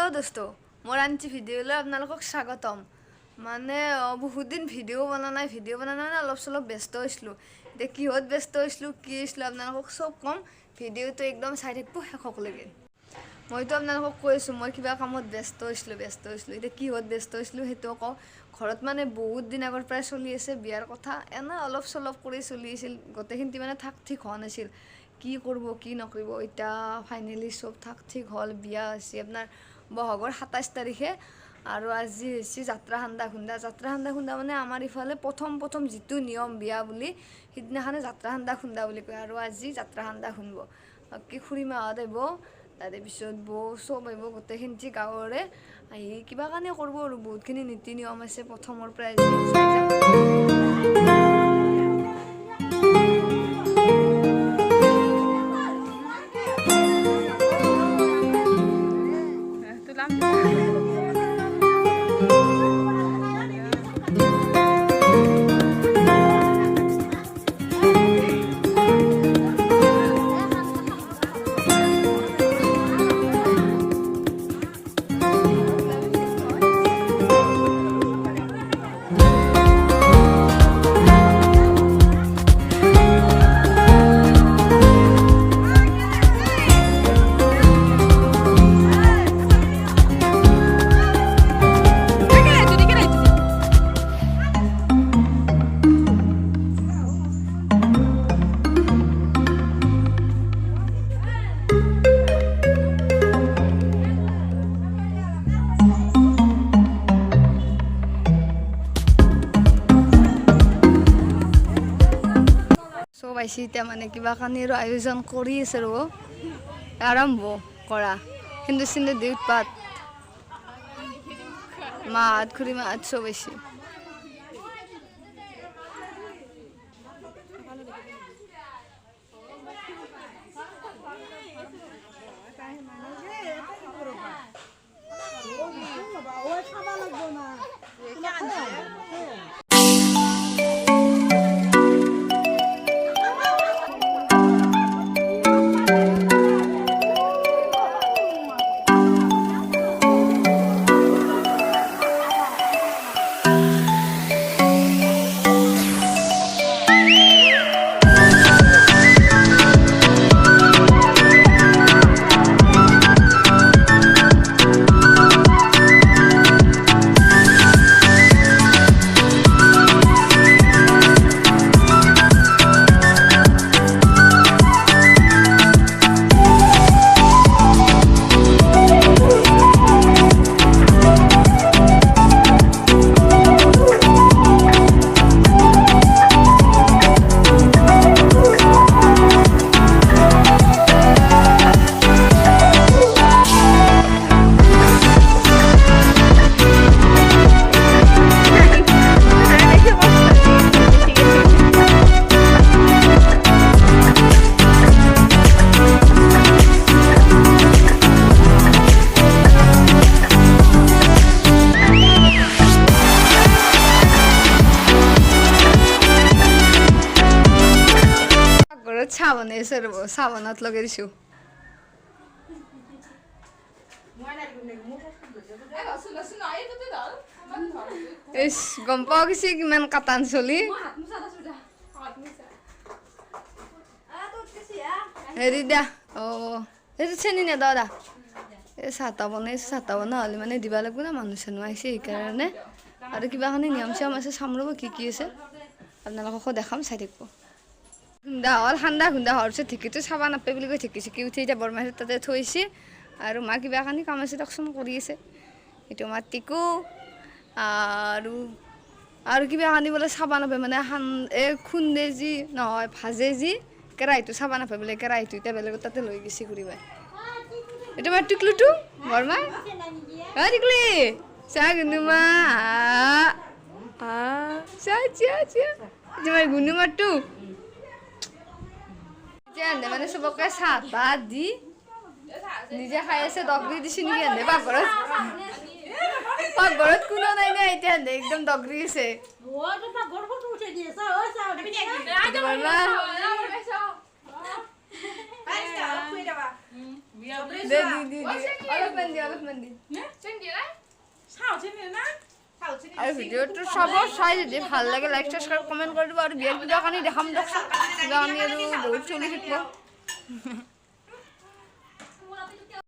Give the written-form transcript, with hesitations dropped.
hello दोस्तों मोर आनची video आपनालोকক स्वागतम माने बहुत दिन भिडिओ बना ना अलप सलप व्यस्त होइसलु एटा किहत व्यस्त होइसलु कि होइसलु आपनालोকক सब कम भिडिओ तो एकदम चाइ थाकबो शेषकলৈকে मइतो आपनालोকক কৈছো মই কিবা কামত ব্যস্ত होइसलु एटा किहत व्यस्त होइसलु हेतु क घरत माने बहुत दिन आगर प्राय चलि আছে बियार কথা एना अलप सलप কৰি চলি আছিল গতেখিনতি মানে থাক ঠিক হোৱা নাছিল কি কৰব কি নকৰিব এটা ফাইনালি সব থাক ঠিক হল বিয়া আছে আপনাৰ বহাগৰ 27 তাৰিখে আৰু আজি হৈছে যাত্ৰা হান্দা খুন্দা মানে আমাৰ ইফালে প্ৰথম যিটো নিয়ম বিয়া বুলি সিদিনাখানে যাত্ৰা হান্দা খুন্দা বুলি কয় আৰু আজি যাত্ৰা হান্দা খুন্দব কি খুৰীমা আহিব তাৰে পিছত বৌ সব আহিব গোটেইখিনি গাঁৱৰে আহি কিবা কানে কৰিব আৰু বহুতখিনি নীতি নিয়ম আছে প্ৰথমৰ পৰা পাইছি এতিয়া মানে কিবা কানিৰ আয়োজন কৰি আছে ৰ আৰম্ভ কৰা কিন্তু সিন্ধে দেউত পাত মাত খুৰী মাত সব পাইছি साबन साबनत लगे दिसो गम पाओ किसी किमान काटान चली हेरी दिया চেনি নে দাদা এই চাহটা বনাই হলে মানে দিবা লাগব না মানুহ চানুহ আহিছে সেইকাৰণে আৰু কিবা খানি নিয়ম চিয়ম আছে চাম ৰ'ব কি আছে আপোনালোককো দেখাম চাই থাকিব ঠাণ্ডা খুন্দা হোৱাৰ পিছত ঢেঁকীটো চাব নাপায় বুলি কৈ ঢেঁকি উঠি এতিয়া বৰমাহীৰ তাতে থৈছে আৰু মা কিবা কানি কাম আছে তাকচোন কৰি আছে এইটো আমাৰ টিকু আৰু কিবা কানি বোলে চাব নাপায় মানে খুন্দে যি নহয় ভাজে যি কেৰাহীটো চাব নাপায় বোলে কেৰাহীটো এতিয়া বেলেগৰ তাতে লৈ গৈছে ঘূৰিবাই এইটো আমাৰ টিকলুটো বৰমা টিকলি চাহ গুণু মা চাহ গুণু মাৰটো মানে সবকে চাহ ভাত দি নিজে খাই আছে দগৰি দিছে নেকি এনে পাকঘৰত কোনো নাই না এতিয়া একদম দগৰি আছে দে দি অলপমান দি আৰু ভিডিঅ'টো চাব চাই যদি ভাল লাগে লাইক সাবস্ক্ৰাইব কমেণ্ট কৰি দিব আৰু বিয়াৰ কিবা কাৰণে দেখাম দিয়কচোন কিবা কাৰণে আৰু বহুত চলি থাকিব